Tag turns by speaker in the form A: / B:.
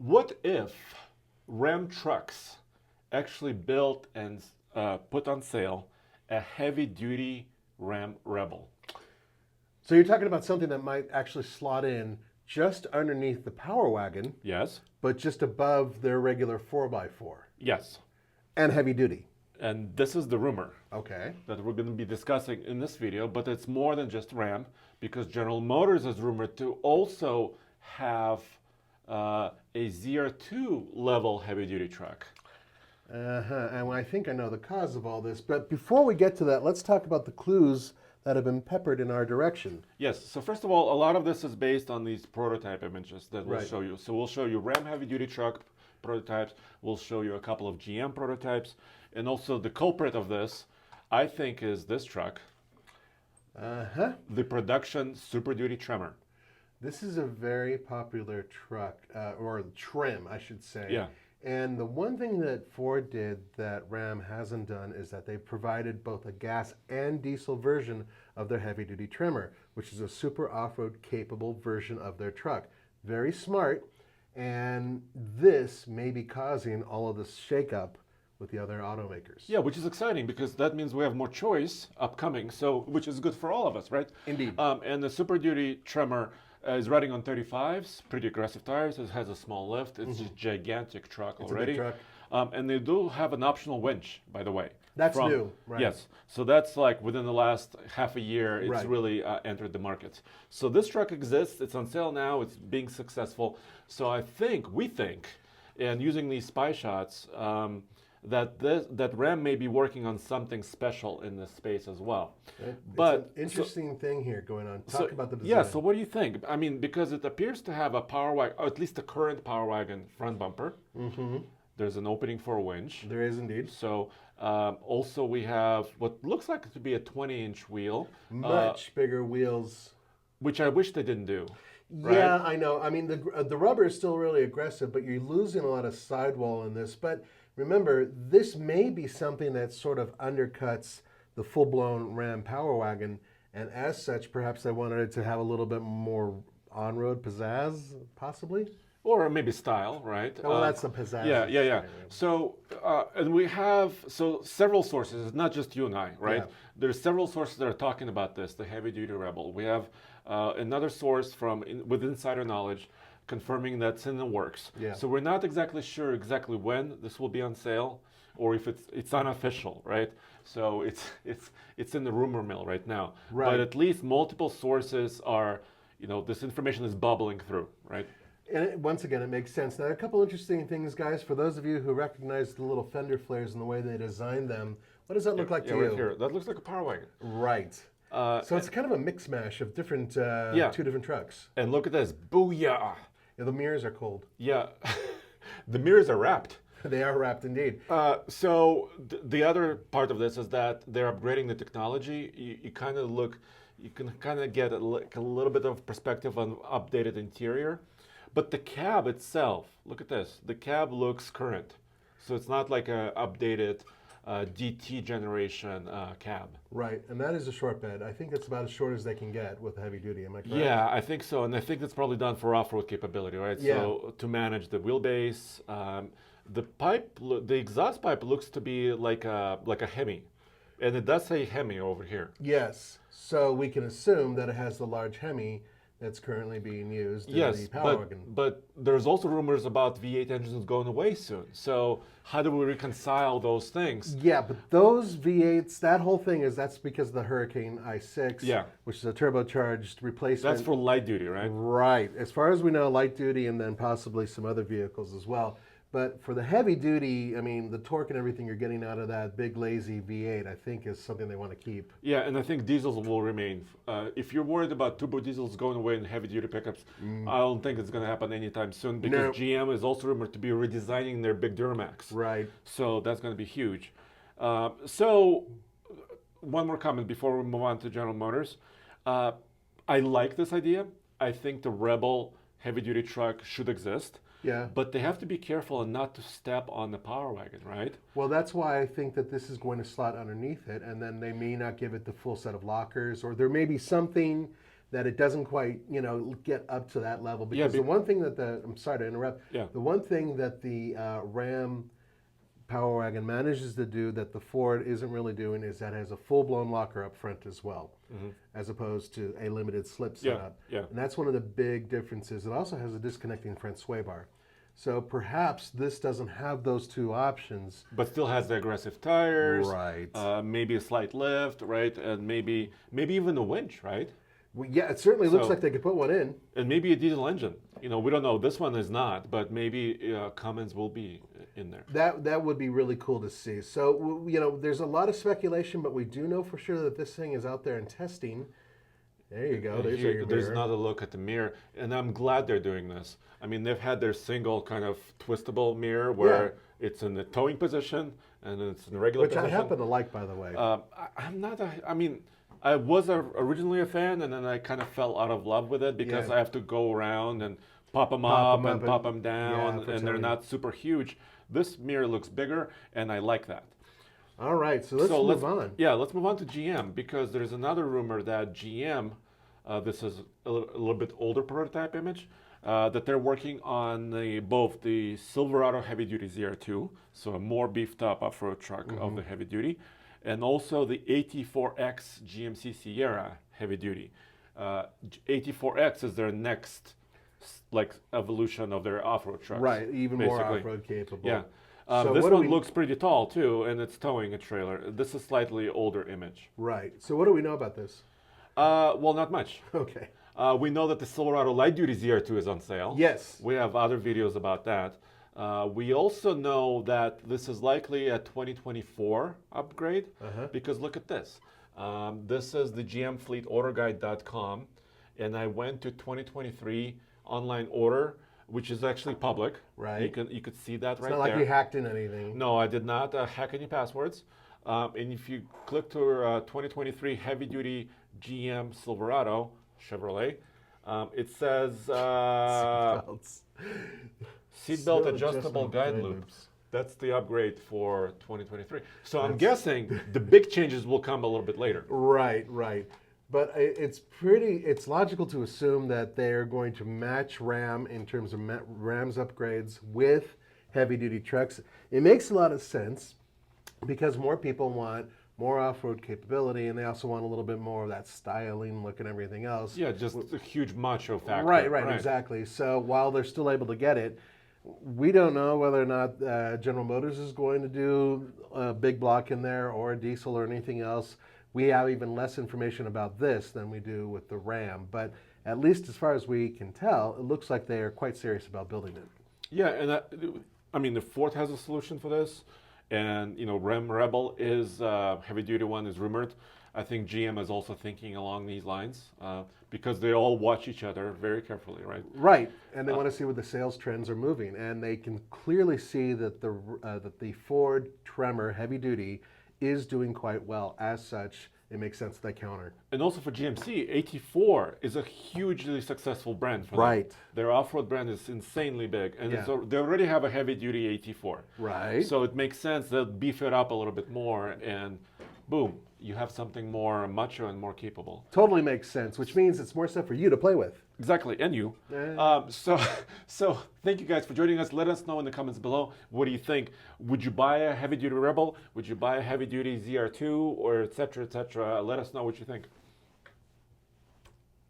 A: What if Ram Trucks actually built and put on sale a heavy-duty Ram Rebel?
B: So you're talking about something that might actually slot in just underneath the Power Wagon,
A: Yes?
B: but just above their regular 4x4
A: Yes.
B: and heavy duty.
A: And this is the rumor
B: Okay.
A: that we're going to be discussing in this video, but it's more than just Ram because General Motors is rumored to also have a ZR2 level heavy-duty truck.
B: And I think I know the cause of all this. But before we get to that, let's talk about the clues that have been peppered in our direction.
A: Yes, so first of all, a lot of this is based on these prototype images that we'll
B: Right.
A: show you. So we'll show you Ram heavy-duty truck prototypes, we'll show you a couple of GM prototypes, and also the culprit of this, I think, is this truck, the production Super Duty Tremor.
B: This is a very popular truck, or trim, I should say.
A: Yeah.
B: And the one thing that Ford did that Ram hasn't done is that they provided both a gas and diesel version of their heavy-duty Tremor, which is a super off-road capable version of their truck. Very smart, and this may be causing all of this shakeup with the other automakers.
A: Yeah, which is exciting because that means we have more choice upcoming, so which is good for all of us, right?
B: Indeed.
A: And the Super Duty Tremor is riding on 35s, pretty aggressive tires. It has a small lift. It's a gigantic truck
B: It's a
A: already.
B: big truck.
A: And they do have an optional winch, by the way.
B: That's new, right.
A: Yes, so that's like within the last half a year, it's
B: Right.
A: really entered the market. So this truck exists. It's on sale now. It's being successful. So we think, and using these spy shots, that Ram may be working on something special in this space as well. But
B: it's an interesting thing here going on. Talk about the design.
A: yeah, so what do you think? I mean, because it appears to have a Power Wagon, or at least the current Power Wagon front bumper.
B: Mm-hmm.
A: There's an opening for a winch.
B: There is indeed.
A: So also we have what looks like to be a 20-inch wheel,
B: Much bigger wheels.
A: which I wish they didn't do.
B: Yeah, I know. I mean, the rubber is still really aggressive, but you're losing a lot of sidewall in this. But remember, this may be something that sort of undercuts the full-blown Ram Power Wagon, and as such, perhaps they wanted it to have a little bit more on-road pizzazz, possibly.
A: Or maybe style, right?
B: Well, that's the pizzazz.
A: Yeah.
B: Right.
A: So, and we have several sources. It's not just you and I, right?
B: Yeah.
A: There's several sources that are talking about this, the heavy-duty Rebel. We have another source with insider knowledge confirming that's in the works.
B: Yeah.
A: So we're not exactly sure when this will be on sale, or if it's unofficial, right? So it's in the rumor mill right now.
B: Right.
A: But at least multiple sources are, this information is bubbling through, right?
B: And once again, it makes sense. Now, a couple interesting things, guys. For those of you who recognize the little fender flares and the way they designed them, what does that look like to
A: right
B: you?
A: here. That looks like a Power Wagon.
B: Right. So it's kind of a mix mash of different, two different trucks.
A: And look at this, booyah!
B: Yeah, the mirrors are cold.
A: Yeah, the mirrors are wrapped.
B: They are wrapped indeed.
A: So the other part of this is that they're upgrading the technology. You can kind of get a little bit of perspective on updated interior. But the cab itself, look at this. The cab looks current. So it's not like a updated DT generation cab.
B: Right, and that is a short bed. I think it's about as short as they can get with heavy duty. Am I correct?
A: Yeah, I think so. And I think that's probably done for off-road capability, right?
B: Yeah.
A: So to manage the wheelbase, the exhaust pipe looks to be like a Hemi. And it does say Hemi over here.
B: Yes. So we can assume that it has the large Hemi that's currently being used in the Power Wagon.
A: But there's also rumors about V8 engines going away soon. So how do we reconcile those things?
B: Yeah, but those V8s, that whole thing that's because of the Hurricane i6,
A: Yeah.
B: which is a turbocharged replacement.
A: That's for light duty, right?
B: Right. As far as we know, light duty and then possibly some other vehicles as well. But for the heavy duty, I mean, the torque and everything you're getting out of that big lazy V8, I think is something they want to keep.
A: Yeah, and I think diesels will remain. If you're worried about turbo diesels going away in heavy duty pickups, I don't think it's going to happen anytime soon because
B: No.
A: GM is also rumored to be redesigning their big Duramax.
B: Right.
A: So that's going to be huge. So one more comment before we move on to General Motors. I like this idea. I think the Rebel heavy duty truck should exist.
B: Yeah.
A: But they have to be careful and not to step on the Power Wagon, right?
B: Well, that's why I think that this is going to slot underneath it, and then they may not give it the full set of lockers, or there may be something that it doesn't quite, get up to that level.
A: Yeah,
B: Because the one thing that I'm sorry to interrupt,
A: yeah.
B: the one thing that the Ram Power Wagon manages to do that the Ford isn't really doing is that it has a full-blown locker up front as well, as opposed to a limited slip
A: Yeah,
B: setup.
A: yeah.
B: And that's one of the big differences. It also has a disconnecting front sway bar. So perhaps this doesn't have those two options.
A: But still has the aggressive tires,
B: Right.
A: maybe a slight lift, right, and maybe even a winch, right,
B: Well, yeah, it certainly looks
A: So-
B: like they could put one in.
A: and maybe a diesel engine. We don't know. This one is not, but maybe Cummins will be in there.
B: That would be really cool to see. So, there's a lot of speculation, but we do know for sure that this thing is out there in testing. There you go. There's your
A: There's
B: mirror.
A: another look at the mirror, and I'm glad they're doing this. I mean, they've had their single kind of twistable mirror where it's in the towing position and then it's in the regular
B: Which
A: position.
B: I happen to like, by the way.
A: I'm not. I mean, I was originally a fan, and then I kind of fell out of love with it because
B: Yeah.
A: I have to go around and pop them
B: Pop 'em
A: up
B: up
A: and pop them down,
B: yeah, for
A: and they're
B: towing.
A: not super huge. This mirror looks bigger, and I like that.
B: All right, so let's move on.
A: Yeah, let's move on to GM because there's another rumor that GM, this is a little bit older prototype image, that they're working on both the Silverado Heavy Duty ZR2, so a more beefed up off-road truck of the heavy duty, and also the AT4X GMC Sierra Heavy Duty. AT4X is their next evolution of their off-road trucks.
B: Right, even more
A: basically.
B: off-road capable.
A: Yeah.
B: So
A: This
B: what do
A: one
B: we-
A: looks pretty tall too, and it's towing a trailer. This is slightly older image.
B: Right. So what do we know about this?
A: Well, not much.
B: Okay.
A: We know that the Silverado Light Duty ZR2 is on sale.
B: Yes.
A: We have other videos about that. We also know that this is likely a 2024 upgrade because look at this. This is the GMFleetOrderGuide.com, and I went to 2023 online order, which is actually public.
B: Right.
A: You could see that
B: It's
A: right
B: not like
A: there.
B: you hacked in anything.
A: No, I did not hack any passwords. And if you click to 2023 heavy duty GM Silverado Chevrolet, it says
B: Seatbelts.
A: seatbelt
B: Still
A: adjustable guide
B: guide
A: loops. That's the upgrade for 2023. So I'm
B: That's-
A: guessing the big changes will come a little bit later.
B: Right, right. But it's logical to assume that they're going to match Ram in terms of Ram's upgrades with heavy duty trucks. It makes a lot of sense because more people want more off-road capability and they also want a little bit more of that styling look and everything else.
A: Yeah, just a huge macho factor.
B: Right, exactly. So while they're still able to get it, we don't know whether or not General Motors is going to do a big block in there or a diesel or anything else. We have even less information about this than we do with the Ram. But at least as far as we can tell, it looks like they are quite serious about building it.
A: Yeah, and I mean, the Ford has a solution for this, and Ram Rebel is heavy duty one is rumored. I think GM is also thinking along these lines because they all watch each other very carefully, right?
B: Right, and they want to see where the sales trends are moving, and they can clearly see that the Ford Tremor heavy duty is doing quite well. As such, it makes sense that they counter.
A: And also for GMC, AT4 is a hugely successful brand for them.
B: Right.
A: Their off-road brand is insanely big, and
B: Yeah.
A: they already have a heavy-duty AT4.
B: Right.
A: So it makes sense they'll beef it up a little bit more, and boom, you have something more macho and more capable.
B: Totally makes sense, which means it's more stuff for you to play with.
A: Exactly, and you. So thank you guys for joining us. Let us know in the comments below. What do you think? Would you buy a heavy-duty Rebel? Would you buy a heavy-duty ZR2, or et cetera, et cetera? Let us know what you think.